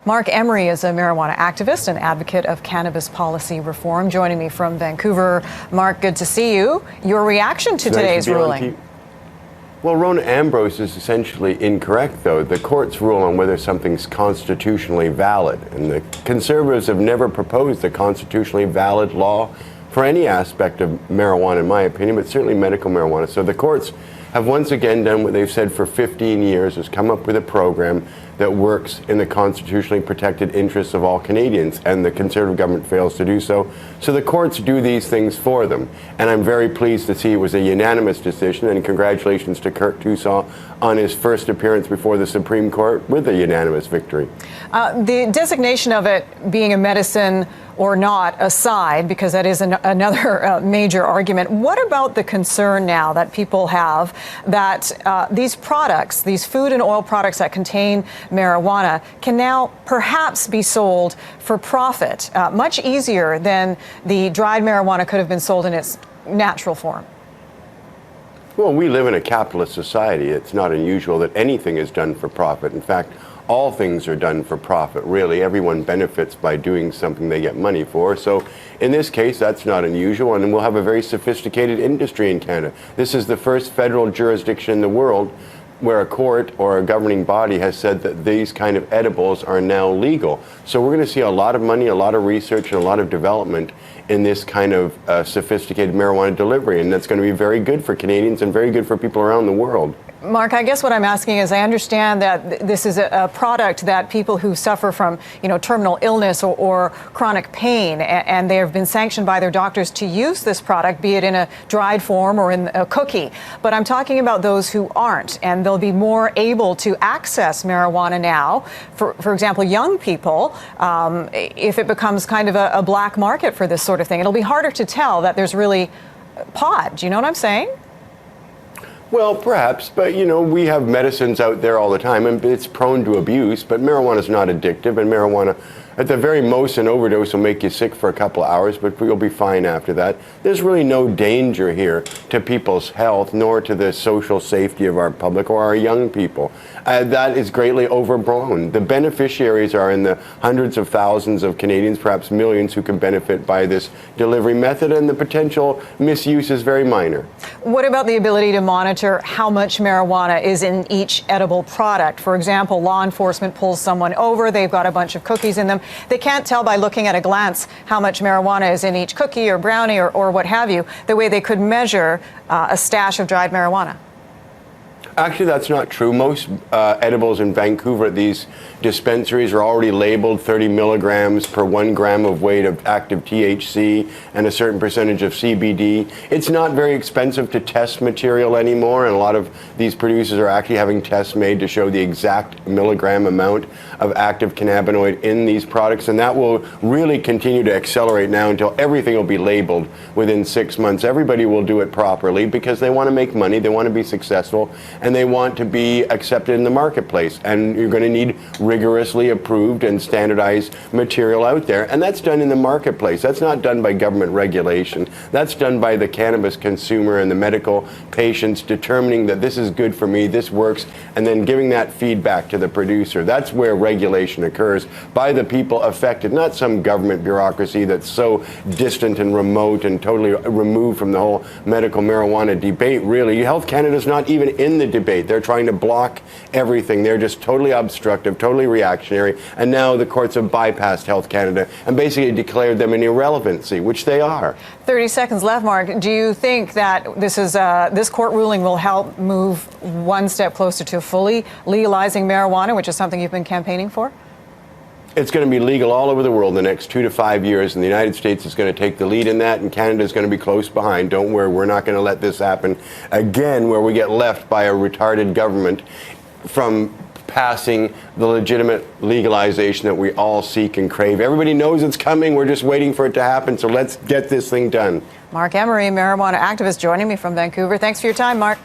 Marc Emery is a marijuana activist and advocate of cannabis policy reform. Joining me from Vancouver. Marc, good to see you. Your reaction to today's ruling? Well, Rona Ambrose is essentially incorrect, though. The courts rule on whether something's constitutionally valid, and the Conservatives have never proposed a constitutionally valid law for any aspect of marijuana, in my opinion, but certainly medical marijuana. So the courts have once again done what they've said for 15 years, is come up with a program that works in the constitutionally protected interests of all Canadians, and the Conservative government fails to do so. So the courts do these things for them, and I'm very pleased to see it was a unanimous decision, and congratulations to Kurt Tusaw on his first appearance before the Supreme Court with a unanimous victory. The designation of it being a medicine or not aside, because that is another major argument, what about the concern now that people have that these products, these food and oil products that contain marijuana, can now perhaps be sold for profit, much easier than the dried marijuana could have been sold in its natural form? Well, we live in a capitalist society. It's not unusual that anything is done for profit. In fact, all things are done for profit, really. Everyone benefits by doing something they get money for. So in this case, that's not unusual, and we'll have a very sophisticated industry in Canada. This is the first federal jurisdiction in the world where a court or a governing body has said that these kind of edibles are now legal. So we're going to see a lot of money, a lot of research, and a lot of development in this kind of sophisticated marijuana delivery, and that's going to be very good for Canadians and very good for people around the world. Marc, I guess what I'm asking is, I understand that this is a product that people who suffer from, terminal illness or chronic pain, and they have been sanctioned by their doctors to use this product, be it in a dried form or in a cookie. But I'm talking about those who aren't, and they'll be more able to access marijuana now. For example, young people, if it becomes kind of a black market for this sort of thing, it'll be harder to tell that there's really pot. Do you know what I'm saying? Well, perhaps, but we have medicines out there all the time, and it's prone to abuse, but marijuana is not addictive, and marijuana, at the very most, an overdose will make you sick for a couple of hours, but you'll be fine after that. There's really no danger here to people's health, nor to the social safety of our public or our young people. That is greatly overblown. The beneficiaries are in the hundreds of thousands of Canadians, perhaps millions, who can benefit by this delivery method, and the potential misuse is very minor. What about the ability to monitor how much marijuana is in each edible product? For example, law enforcement pulls someone over, they've got a bunch of cookies in them. They can't tell by looking at a glance how much marijuana is in each cookie or brownie or what have you, the way they could measure a stash of dried marijuana. Actually, that's not true. Most edibles in Vancouver at these dispensaries are already labeled 30 milligrams per 1 gram of weight of active THC and a certain percentage of CBD. It's not very expensive to test material anymore, and a lot of these producers are actually having tests made to show the exact milligram amount of active cannabinoid in these products, and that will really continue to accelerate now until everything will be labeled within 6 months. Everybody will do it properly because they want to make money, they want to be successful, and they want to be accepted in the marketplace. And you're going to need rigorously approved and standardized material out there. And that's done in the marketplace. That's not done by government regulation. That's done by the cannabis consumer and the medical patients determining that this is good for me, this works, and then giving that feedback to the producer. That's where regulation occurs by the people affected, not some government bureaucracy that's so distant and remote and totally removed from the whole medical marijuana debate. Really, Health Canada's not even in the debate. They're trying to block everything. They're just totally obstructive, totally reactionary, and now the courts have bypassed Health Canada and basically declared them an irrelevancy, which they are. 30 seconds left, Marc. Do you think that this court ruling will help move one step closer to fully legalizing marijuana, which is something you've been campaigning for? It's going to be legal all over the world in the next 2 to 5 years, and the United States is going to take the lead in that, and Canada is going to be close behind. Don't worry, we're not going to let this happen again, where we get left by a retarded government from passing the legitimate legalization that we all seek and crave. Everybody knows it's coming. We're just waiting for it to happen, so let's get this thing done. Marc Emery, marijuana activist, joining me from Vancouver. Thanks for your time, Marc.